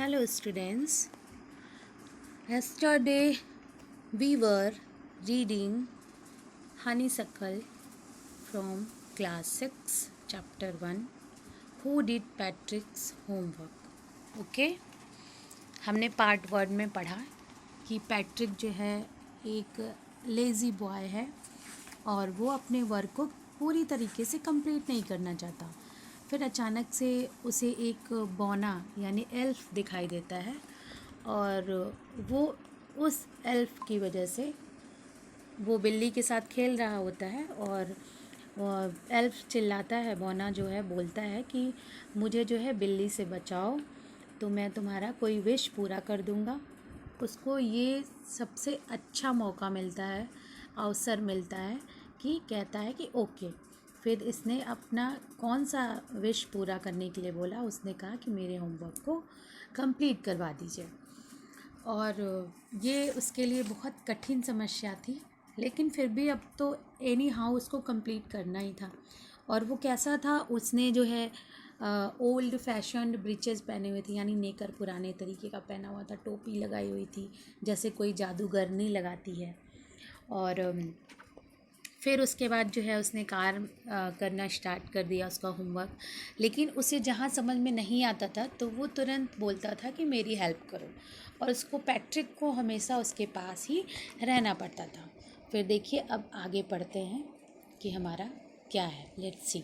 Hello, students. Yesterday we were reading Honeysuckle from class 6, chapter 1. Who did Patrick's homework? Okay? हमने part 1 में पढ़ा कि Patrick जो है एक लेज़ी बॉय है और वो अपने वर्क को पूरी तरीके से कंप्लीट नहीं करना चाहता। फिर अचानक से उसे एक बौना यानी एल्फ दिखाई देता है और वो उस एल्फ की वजह से वो बिल्ली के साथ खेल रहा होता है और एल्फ चिल्लाता है, बौना जो है बोलता है कि मुझे जो है बिल्ली से बचाओ तो मैं तुम्हारा कोई विश पूरा कर दूंगा। उसको ये सबसे अच्छा मौका मिलता है, अवसर मिलता है कि कहता है कि ओके। फिर इसने अपना कौन सा विश पूरा करने के लिए बोला, उसने कहा कि मेरे होमवर्क को कंप्लीट करवा दीजिए। और ये उसके लिए बहुत कठिन समस्या थी, लेकिन फिर भी अब तो एनी हाउ उसको कंप्लीट करना ही था। और वो कैसा था, उसने जो है ओल्ड फैशन्ड ब्रीचेस पहने हुए थे, यानी नेकर पुराने तरीके का पहना हुआ था, टोपी लगाई हुई थी जैसे कोई जादूगरनी लगाती है। और फिर उसके बाद जो है उसने करना स्टार्ट कर दिया उसका होमवर्क। लेकिन उसे जहाँ समझ में नहीं आता था तो वो तुरंत बोलता था कि मेरी हेल्प करो, और उसको पैट्रिक को हमेशा उसके पास ही रहना पड़ता था। फिर देखिए अब आगे पढ़ते हैं कि हमारा क्या है। Let's see.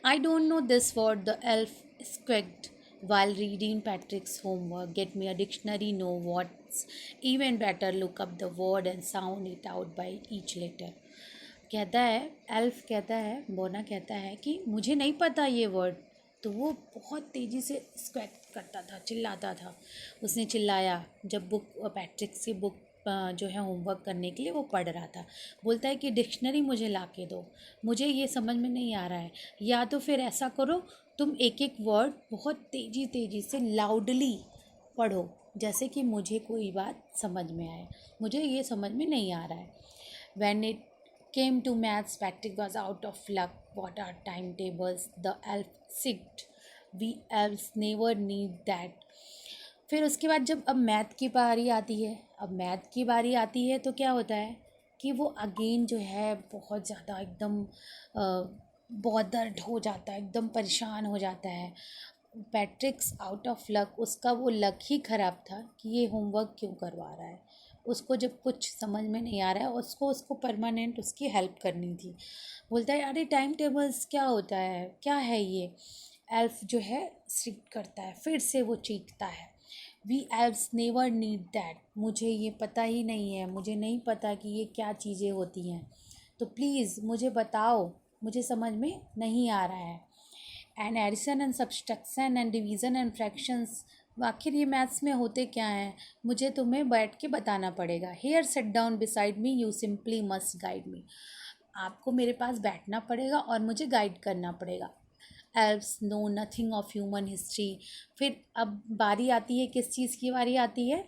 I don't know this word, the elf squeaked while reading Patrick's homework. Get me a dictionary, know what's even better, look up the word and sound it out by each letter. कहता है, elf कहता है, बोना कहता है कि मुझे नहीं पता ये वर्ड। तो वो बहुत तेज़ी से स्क्वैक करता था, चिल्लाता था। उसने चिल्लाया जब पैट्रिक से बुक जो है होमवर्क करने के लिए वो पढ़ रहा था। बोलता है कि डिक्शनरी मुझे ला के दो, मुझे ये समझ में नहीं आ रहा है। या तो फिर ऐसा करो, तुम एक एक वर्ड बहुत तेज़ी से लाउडली पढ़ो, जैसे कि मुझे कोई बात समझ में आए। मुझे ये समझ में नहीं आ रहा है। When it came to maths, Patrick was out of luck. What are timetables? The elf sicked. We elves never need that. फिर उसके बाद जब अब मैथ की बारी आती है, तो क्या होता है कि वो अगेन जो है बहुत ज़्यादा एकदम बॉदर्ड हो जाता है, एकदम परेशान हो जाता है। पैट्रिक्स आउट ऑफ लक, उसका वो लक ही ख़राब था कि ये होमवर्क क्यों करवा रहा है। उसको जब कुछ समझ में नहीं आ रहा है, उसको परमानेंट उसकी हेल्प करनी थी। बोलता है अरे टाइम टेबल्स क्या होता है, क्या है ये। एल्फ जो है स्ट्रिक्ट करता है, फिर से वो चीखता है, we elves never need that. मुझे ये पता ही नहीं है, मुझे नहीं पता कि ये क्या चीज़ें होती हैं, तो प्लीज़ मुझे बताओ, मुझे समझ में नहीं आ रहा है। And addition and subtraction and division and fractions, आखिर ये मैथ्स में होते क्या हैं, मुझे तुम्हें बैठ के बताना पड़ेगा। Here set down beside me, you simply must guide me. आपको मेरे पास बैठना पड़ेगा और मुझे गाइड करना पड़ेगा। Elves know nothing of human history. फिर अब बारी आती है, किस चीज़ की बारी आती है?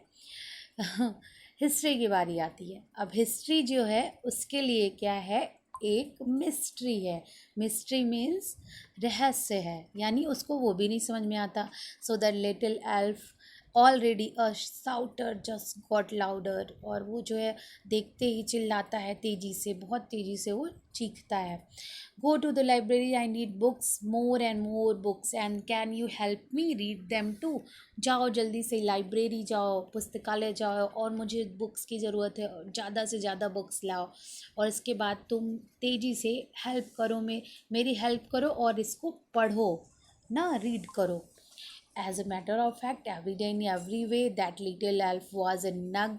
हिस्ट्री की बारी आती है। अब हिस्ट्री जो है उसके लिए क्या है, एक मिस्ट्री है। मिस्ट्री मीन्स रहस्य है, यानी उसको वो भी नहीं समझ में आता। So the little elf already a shouter just got louder, और वो जो है देखते ही चिल्लाता है तेज़ी से, बहुत तेज़ी से वो चीखता है। Go to the library, I need books, more and more books, and can you help me read them too. जाओ जल्दी से लाइब्रेरी जाओ, पुस्तकालय जाओ, और मुझे बुक्स की ज़रूरत है, ज़्यादा से ज़्यादा बुक्स लाओ, और इसके बाद तुम तेज़ी से हेल्प करो, मेरी हेल्प करो और इसको पढ़ो ना, रीड करो। As a matter of fact, every day in every way, that little elf was a nug.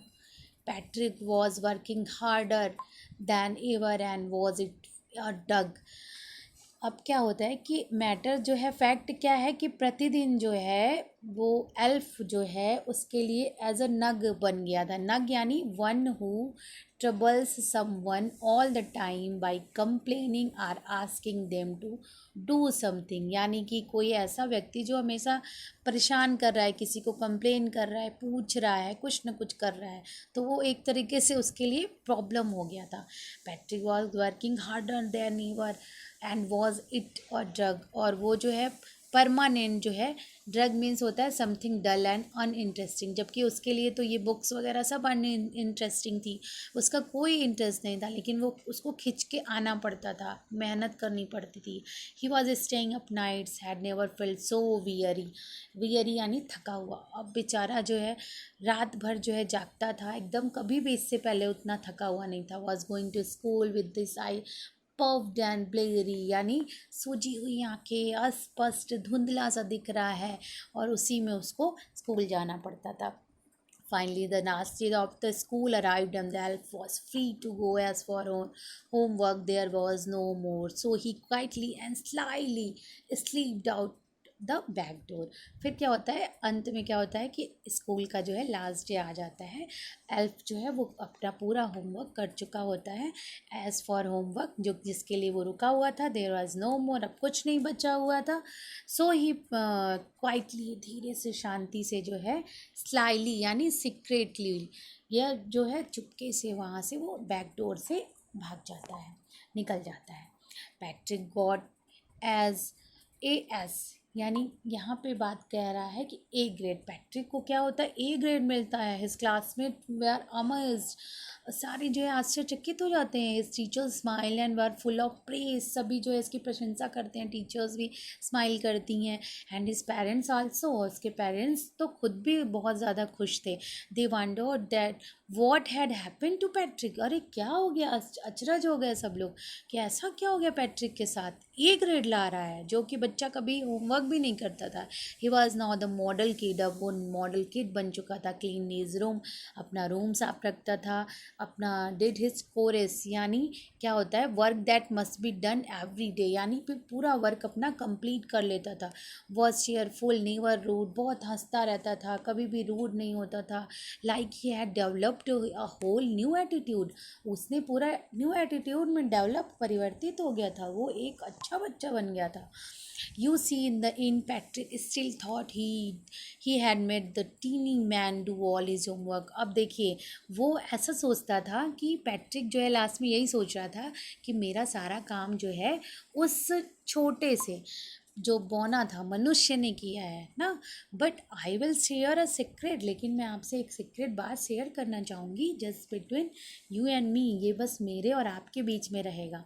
Patrick was working harder than ever and was it a dug. अब क्या होता है कि मैटर जो है, फैक्ट क्या है कि प्रतिदिन जो है वो एल्फ जो है उसके लिए एज अ नग बन गया था। नग यानी one who troubles someone all the time by complaining or asking them to do something, यानी कि कोई ऐसा व्यक्ति जो हमेशा परेशान कर रहा है, किसी को कंप्लेन कर रहा है, पूछ रहा है, कुछ न कुछ कर रहा है, तो वो एक तरीके से उसके लिए प्रॉब्लम हो गया था। Patrick was working harder than ever and was it a drug, और वो जो है परमानेंट जो है, ड्रग मीन्स होता है समथिंग डल एंड अनइंटरेस्टिंग, जबकि उसके लिए तो ये बुक्स वगैरह सब अनइंटरेस्टिंग थी, उसका कोई इंटरेस्ट नहीं था, लेकिन वो उसको खिंच के आना पड़ता था, मेहनत करनी पड़ती थी। He was staying up nights, had never felt so weary, weary यानी थका हुआ। अब बेचारा जो है रात भर जो है जागता था, एकदम कभी भी इससे पहले उतना थका हुआ नहीं था। Was going to school with this eye puffed and bleary, यानी सूजी हुई आंखें, अस्पष्ट धुंधला सा दिख रहा है, और उसी में उसको स्कूल जाना पड़ता था। Finally, the last day of the school arrived and the elf was free to go. As for homework, there was no more. So he quietly and slyly slipped out the back door. फिर क्या होता है, अंत में क्या होता है कि स्कूल का जो है लास्ट डे आ जाता है, एल्फ जो है वो अपना पूरा होमवर्क कर चुका होता है। एज़ फॉर होमवर्क, जो जिसके लिए वो रुका हुआ था, देयर वाज नो मोर, अब कुछ नहीं बचा हुआ था। सो ही क्वाइटली, धीरे से, शांति से जो है, स्लाइली यानी सीक्रेटली, यह जो है चुपके से वहाँ से वो बैक डोर से भाग जाता है, निकल जाता है। पैट्रिक गॉट एज एस, यानी यहाँ पे बात कह रहा है कि ए ग्रेड। पैट्रिक को क्या होता है, ए ग्रेड मिलता है। हिज क्लासमेट वे आर अमेज्ड, सारे जो है आश्चर्यचकित हो जाते हैं। His teachers smile and were full of praise, सभी जो है इसकी प्रशंसा करते हैं, टीचर्स भी स्माइल करती हैं। एंड हिज पेरेंट्स आल्सो, उसके पेरेंट्स तो खुद भी बहुत ज़्यादा खुश थे। They wondered that what had happen to Patrick, अरे क्या हो गया, अचरज हो गए सब लोग कि ऐसा क्या हो गया पैट्रिक के साथ, ए ग्रेड ला रहा है, जो कि बच्चा कभी होमवर्क भी नहीं करता था। He was now the model kid, अब वो मॉडल किड बन चुका था। क्लीन हिज रूम, अपना रूम साफ रखता था, अपना डिड हिज कोरेस, यानी क्या होता है, work that must be done every day, यानी फिर पूरा वर्क अपना कंप्लीट कर लेता था। वॉज चेयरफुल नेवर रूड, बहुत हंसता रहता था, कभी भी रूड नहीं होता था। Like he had developed a whole new attitude, उसने पूरा न्यू एटीट्यूड में डेवलप, परिवर्तित हो गया था, वो एक अच्छा बच्चा बन गया था। You see in the end, Patrick still thought he had made the teeny man do all his homework. अब देखिए, वो ऐसा सोचता था कि पैट्रिक जो है लास्ट में यही सोच रहा था कि मेरा सारा काम जो है उस छोटे से जो बौना था मनुष्य ने किया है ना। But I will share a secret, लेकिन मैं आपसे एक सीक्रेट बात शेयर करना चाहूँगी, just between you and me, ये बस मेरे और आपके बीच में रहेगा।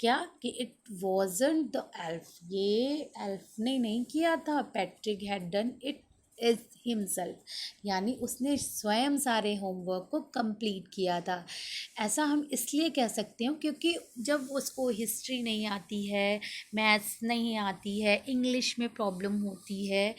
क्या कि इट वॉजंट द एल्फ, ये एल्फ ने नहीं किया था, Patrick had done it is himself, यानी उसने स्वयं सारे होमवर्क को कंप्लीट किया था। ऐसा हम इसलिए कह सकते हैं क्योंकि जब उसको हिस्ट्री नहीं आती है, मैथ्स नहीं आती है, इंग्लिश में प्रॉब्लम होती है,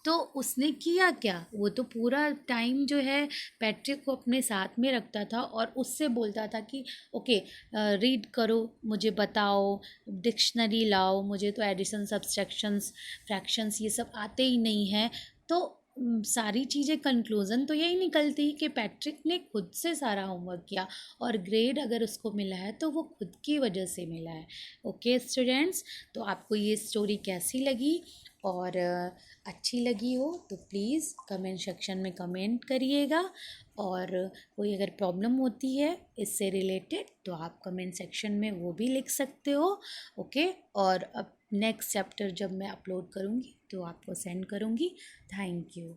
तो उसने किया क्या, वो तो पूरा टाइम जो है पैट्रिक को अपने साथ में रखता था और उससे बोलता था कि ओके रीड करो, मुझे बताओ, डिक्शनरी लाओ, मुझे तो एडिशन, सब्सट्रैक्शंस, फ्रैक्शंस ये सब आते ही नहीं हैं। तो सारी चीज़ें, कंक्लूज़न तो यही निकलती कि पैट्रिक ने खुद से सारा होमवर्क किया, और ग्रेड अगर उसको मिला है तो वो खुद की वजह से मिला है। ओके स्टूडेंट्स, तो आपको ये स्टोरी कैसी लगी, और अच्छी लगी हो तो प्लीज़ कमेंट सेक्शन में कमेंट करिएगा, और कोई अगर प्रॉब्लम होती है इससे रिलेटेड तो आप कमेंट सेक्शन में वो भी लिख सकते हो। ओके, और अब नेक्स्ट चैप्टर जब मैं अपलोड करूँगी तो आपको सेंड करूँगी। Thank you.